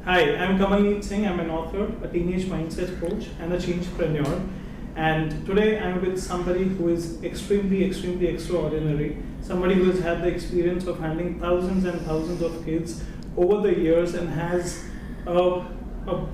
Hi, I'm Kamalneet Singh. I'm an author, a teenage mindset coach, and a changepreneur. And today I'm with somebody who is extremely extraordinary. Somebody who has had the experience of handling thousands and thousands of kids over the years and has a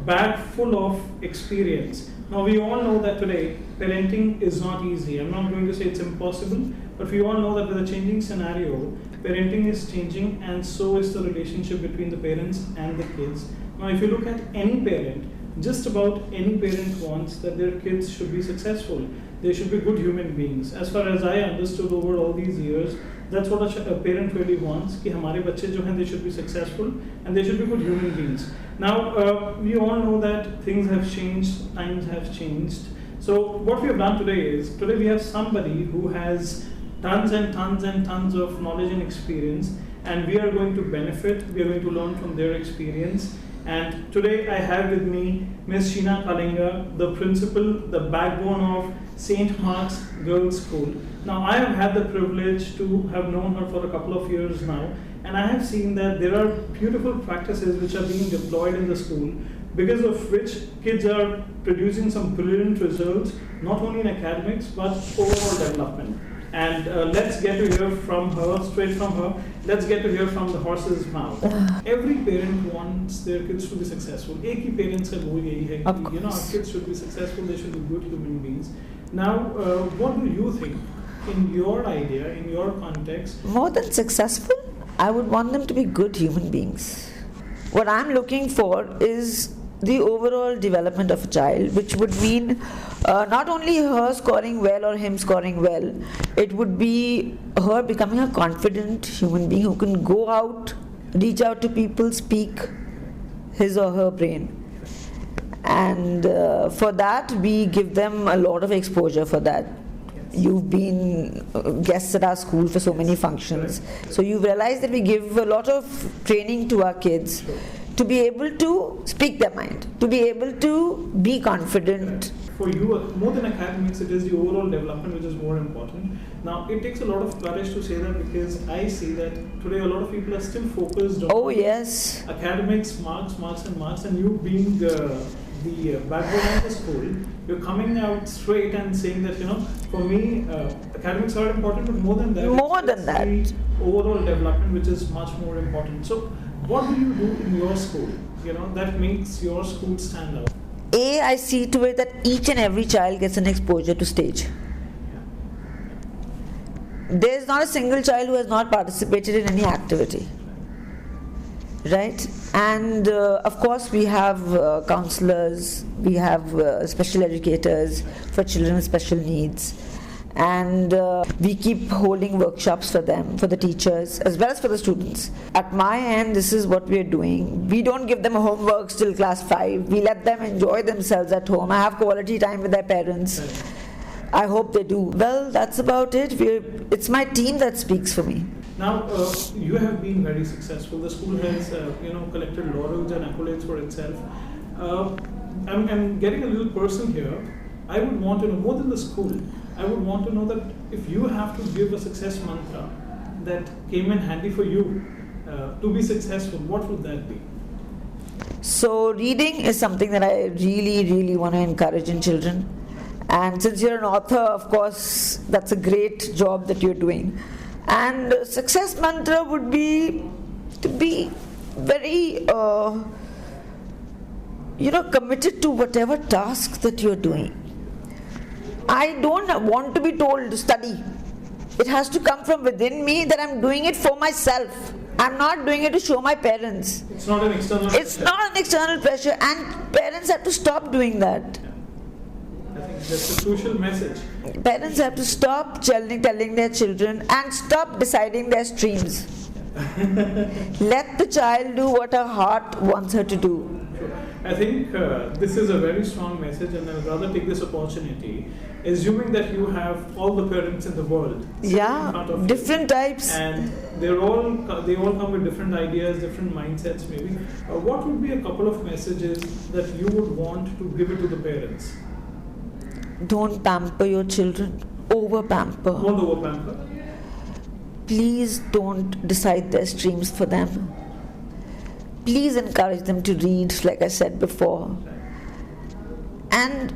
bag full of experience. Now, we all know that today parenting is not easy. I'm not going to say it's impossible, but we all know that with a changing scenario, parenting is changing, and so is the relationship between the parents and the kids. Now, if you look at any parent, just about any parent wants that their kids should be successful. They should be good human beings. As far as I understood over all these years, that's what a parent really wants, कि हमारे बच्चे जो हैं, they should be successful and they should be good human beings. Now, we all know that things have changed, times have changed. So what we have done today we have somebody who has tons and tons and tons of knowledge and experience, and we are going to benefit, we are going to learn from their experience. And today I have with me Ms. Sheena Kalinga, the principal, the backbone of St. Mark's Girls' School. Now, I have had the privilege to have known her for a couple of years now, and I have seen that there are beautiful practices which are being deployed in the school, because of which kids are producing some brilliant results, not only in academics, but overall development. And let's get to hear from her, straight from her. Let's get to hear from the horse's mouth. Every parent wants their kids to be successful. एक ही parents का goal यही है कि our kids should be successful, they should be good human beings. Now, what do you think, in your idea, in your context? More than successful, I would want them to be good human beings. What I'm looking for is the overall development of a child, which would mean not only her scoring well or him scoring well, it would be her becoming a confident human being who can go out, reach out to people, speak his or her brain. And for that, we give them a lot of exposure for that. You've been guests at our school for so many functions, so you realize that we give a lot of training to our kids to be able to speak their mind, to be able to be confident. For you, more than academics, it is the overall development which is more important. Now, it takes a lot of courage to say that, because I see that today a lot of people are still focused on academics, marks, and you being the backbone of the school, you're coming out straight and saying that, for me, academics are important, but more than that, the overall development which is much more important. So, what do you do in your school, that makes your school stand out? I see to it that each and every child gets an exposure to stage. There is not a single child who has not participated in any activity, right? And of course we have counselors, we have special educators for children with special needs, and we keep holding workshops for them, for the teachers as well as for the students. At my end, this is what we are doing. We don't give them homework till class 5. We let them enjoy themselves at home. I have quality time with their parents. I hope they do. Well, that's about it. It's my team that speaks for me. Now, you have been very successful. The school has, collected laurels and accolades for itself. I'm getting a little personal here. I would want to know, more than the school, I would want to know that if you have to give a success mantra that came in handy for you to be successful, what would that be? So, reading is something that I really want to encourage in children. And since you're an author, of course, that's a great job that you're doing. And success mantra would be to be very, committed to whatever task that you're doing. I don't want to be told to study. It has to come from within me that I'm doing it for myself. I'm not doing it to show my parents. It's not an external pressure. It's not an external pressure, and parents have to stop doing that. I think that's a crucial message. Parents have to stop telling their children and stop deciding their streams. Let the child do what her heart wants her to do. I think this is a very strong message, and I would rather take this opportunity, assuming that you have all the parents in the world in front of different types, and they all come with different ideas, different mindsets maybe. What would be a couple of messages that you would want to give it to the parents? Don't pamper your children. Over pamper. Don't over pamper. Please don't decide their streams for them. please encourage them to read, like I said before. And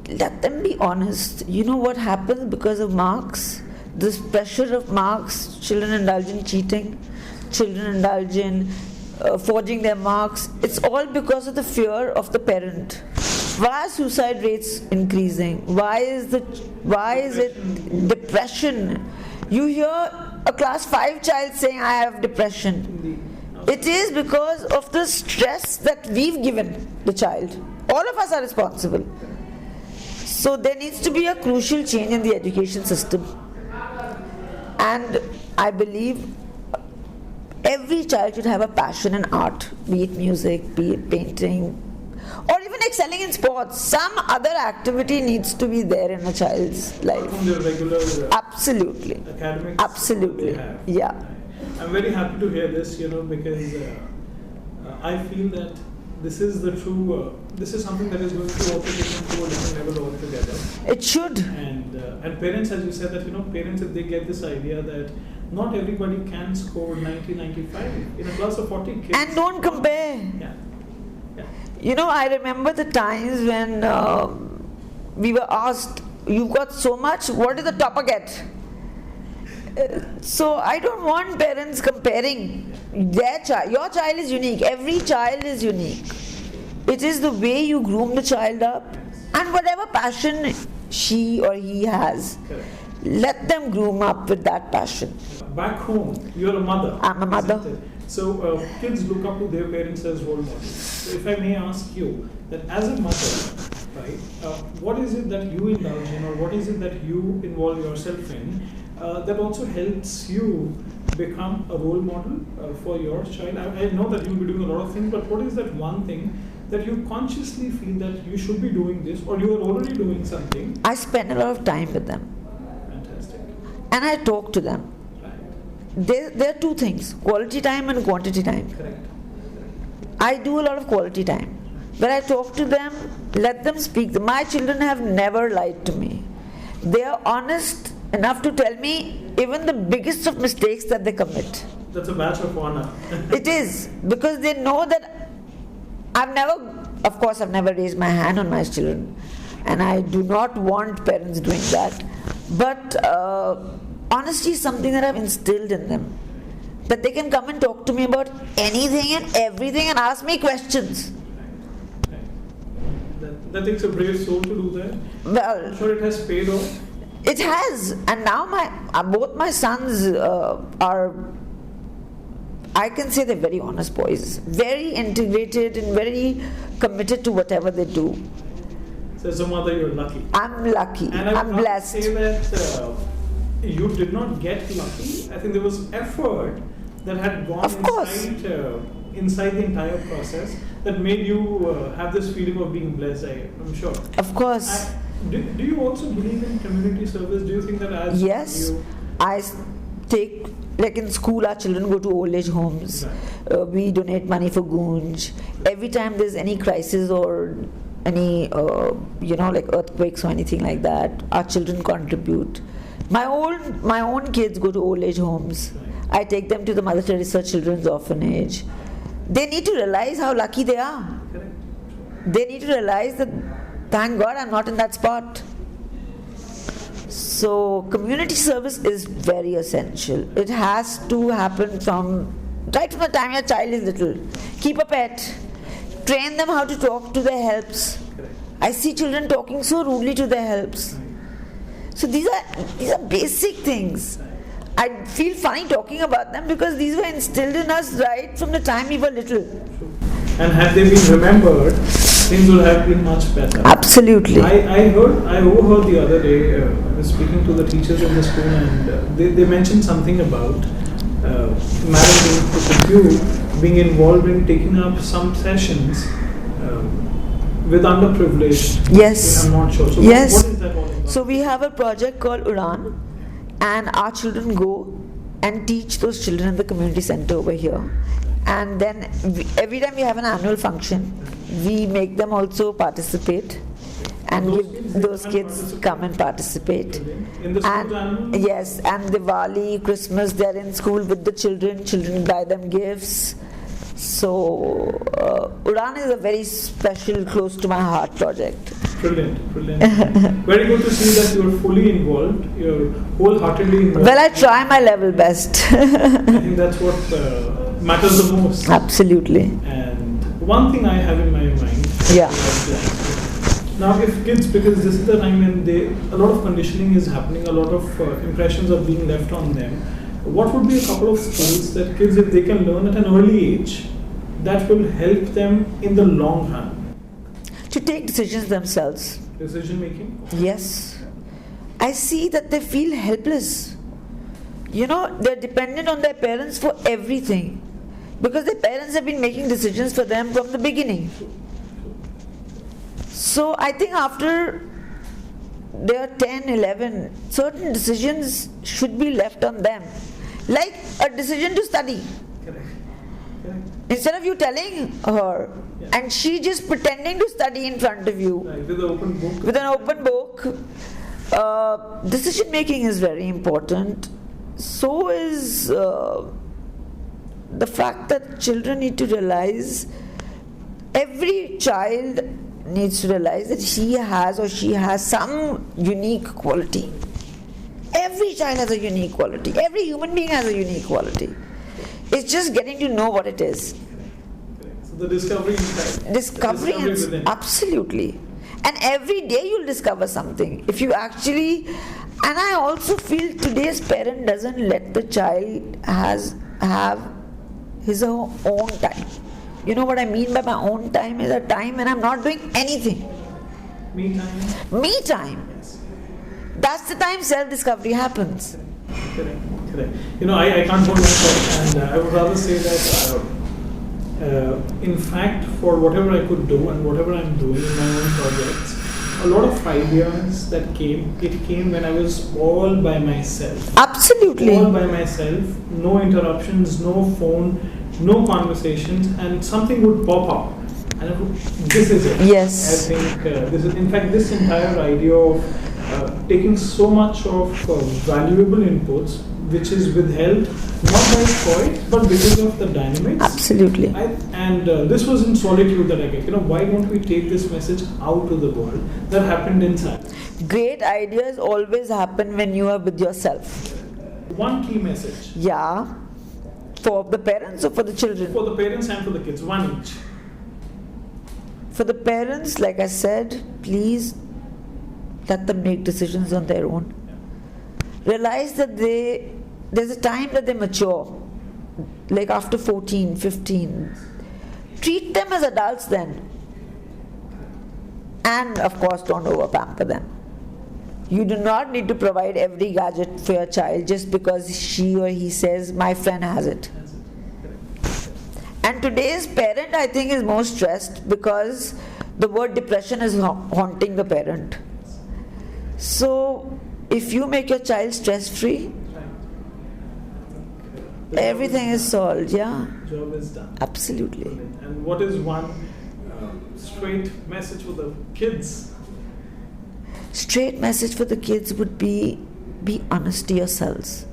let them be honest. You know what happens because of marks? This pressure of marks, children indulge in cheating, children indulge in forging their marks. It's all because of the fear of the parent. Why are suicide rates increasing? Why is it depression? You hear a class 5 child saying, I have depression. It is because of the stress that we've given the child. All of us are responsible. So there needs to be a crucial change in the education system. And I believe every child should have a passion in art, be it music, be it painting, or even excelling in sports. Some other activity needs to be there in a child's life. From their regular Absolutely. academics. Absolutely. Yeah. I'm very happy to hear this, because I feel that this is the true, this is something that is going to also take them to a different level altogether. It should. And parents, as you said, that, parents, if they get this idea that not everybody can score 90, 95 in a class of 40 kids. And don't compare. Yeah. I remember the times when we were asked, you've got so much, what did the topper get? So I don't want parents comparing their child. Your child is unique. Every child is unique. It is the way you groom the child up, and whatever passion she or he has, let them groom up with that passion. Back home, you're a mother. I'm a mother. So kids look up to their parents as role models. So if I may ask you, that as a mother, right, what is it that you indulge in, or what is it that you involve yourself in, that also helps you become a role model for your child? I know that you'll be doing a lot of things, but what is that one thing that you consciously feel that you should be doing this, or you are already doing something? I spend a lot of time with them. Fantastic. And I talk to them. Right. There are two things, quality time and quantity time. Correct. I do a lot of quality time. When I talk to them, let them speak. My children have never lied to me. They are honest enough to tell me even the biggest of mistakes that they commit. That's a badge of honor. It is, because they know that I've never raised my hand on my children, and I do not want parents doing that. But honesty is something that I've instilled in them. That they can come and talk to me about anything and everything and ask me questions. That takes a brave soul to do that. Well, I'm sure it has paid off. It has, and now both my sons are, I can say they're very honest boys, very integrated and very committed to whatever they do. So as a mother, you're lucky. I'm lucky. And I'm blessed. Say that you did not get lucky. I think there was effort that had gone inside the entire process that made you have this feeling of being blessed. I'm sure. Of course. Do you also believe in community service? Do you think that as yes, I take, like in school, our children go to old age homes. Right. We donate money for Gunj. Every time there's any crisis or any, like earthquakes or anything like that, our children contribute. My own kids go to old age homes. Right. I take them to the Mother Teresa Children's Orphanage. They need to realize how lucky they are. Correct. They need to realize that, thank God I'm not in that spot. So community service is very essential. It has to happen right from the time your child is little. Keep a pet. Train them how to talk to their helps. Correct. I see children talking so rudely to their helps. Right. So these are basic things. I feel funny talking about them because these were instilled in us right from the time we were little. And had they been remembered, things would have been much better. Absolutely. I overheard the other day, I was speaking to the teachers in the school, and they mentioned something about Madam being involved in taking up some sessions with underprivileged. Yes. I'm not sure. So yes. What is that all about? So we have a project called Udan, and our children go and teach those children in the community center over here. And then every time we have an annual function, we make them also participate, and those kids come and participate. In the school annual? Yes, and Diwali, Christmas, they're in school with the children buy them gifts. So, Udan is a very special, close to my heart project. Brilliant, brilliant. Very good to see that you're fully involved, you're wholeheartedly involved. Well, I try my level best. I think that's what matters the most. Absolutely. And one thing I have in my mind. Yeah. Now, if kids, because this is the time when a lot of conditioning is happening, a lot of impressions are being left on them. What would be a couple of skills that kids, if they can learn at an early age, that will help them in the long run? To take decisions themselves. Decision making? Yes. I see that they feel helpless. They're dependent on their parents for everything. Because their parents have been making decisions for them from the beginning. So I think after they are 10, 11, certain decisions should be left on them. Like a decision to study. Correct. Instead of you telling her, and she just pretending to study in front of you. Right, with an open book. With an open book. Decision making is very important. So is the fact that children need to realize, every child needs to realize that he has or she has some unique quality. Every child has a unique quality. Every human being has a unique quality. It's just getting to know what it is. So the discovery inside. Discovery within. Absolutely. And every day you'll discover something. If you actually, and I also feel today's parent doesn't let the child have his own time. You know what I mean by my own time is a time when I'm not doing anything. Me time. Me time. Yes. That's the time self-discovery happens. Correct. I can't hold myself, and I would rather say that in fact, for whatever I could do and whatever I'm doing in my own projects, a lot of ideas that came when I was all by myself. Absolutely. All by myself, no interruptions, no phone, no conversations, and something would pop up. And I would, this is it. Yes. I think this is, in fact, this entire idea of taking so much of valuable inputs, which is withheld not by choice but because of the dynamics. Absolutely. This was in solitude that I get. Why don't we take this message out to the world? That happened inside. Great ideas always happen when you are with yourself. One key message. Yeah. For the parents or for the children? For the parents and for the kids, one each. For the parents, like I said, please let them make decisions on their own. Realize that there's a time that they mature, like after 14, 15. Treat them as adults then. And of course, don't over-pamper them. You do not need to provide every gadget for your child just because she or he says, my friend has it. And today's parent, I think, is more stressed because the word depression is haunting the parent. So, if you make your child stress-free, everything is solved, yeah? Job is done. Absolutely. And what is one straight message for the kids? Straight message for the kids would be honest to yourselves.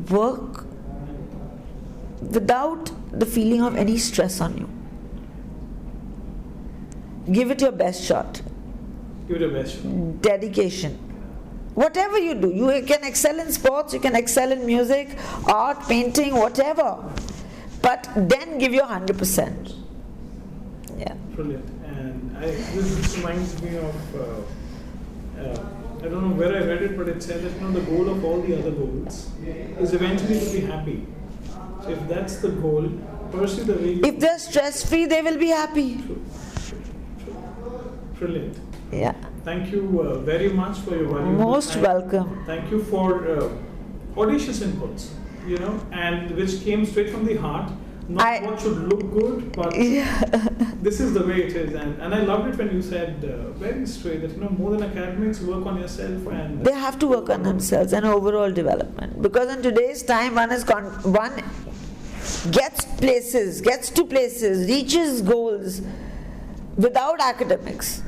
Work without the feeling of any stress on you. Give it your best shot. Give it your best shot. Dedication. Whatever you do, you can excel in sports, you can excel in music, art, painting, whatever. But then give your 100%. Yeah. Brilliant. And this reminds me of, I don't know where I read it, but it said that the goal of all the other goals is eventually to be happy. So if that's the goal, pursue the way. If they're stress-free, they will be happy. True. Brilliant. Yeah. Thank you very much for your valuable Most time. welcome. Thank you for audacious inputs, and which came straight from the heart. Not what should look good, but this is the way it is. And I loved it when you said very straight that Mm-hmm. more than academics, work on yourself and They have to work on themselves and overall development. Because in today's time, one gets to places, reaches goals without academics.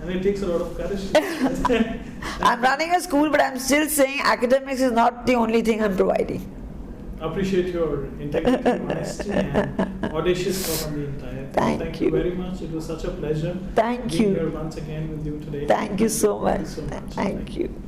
And it takes a lot of courage. I'm running a school, but I'm still saying academics is not the only thing I'm providing. appreciate your integrity, honesty, and audacious thought on the entire thing. Thank you you. very much. It was such a pleasure Thank being you. here once again with you today. Thank you so Thank you much. so much. Thank you.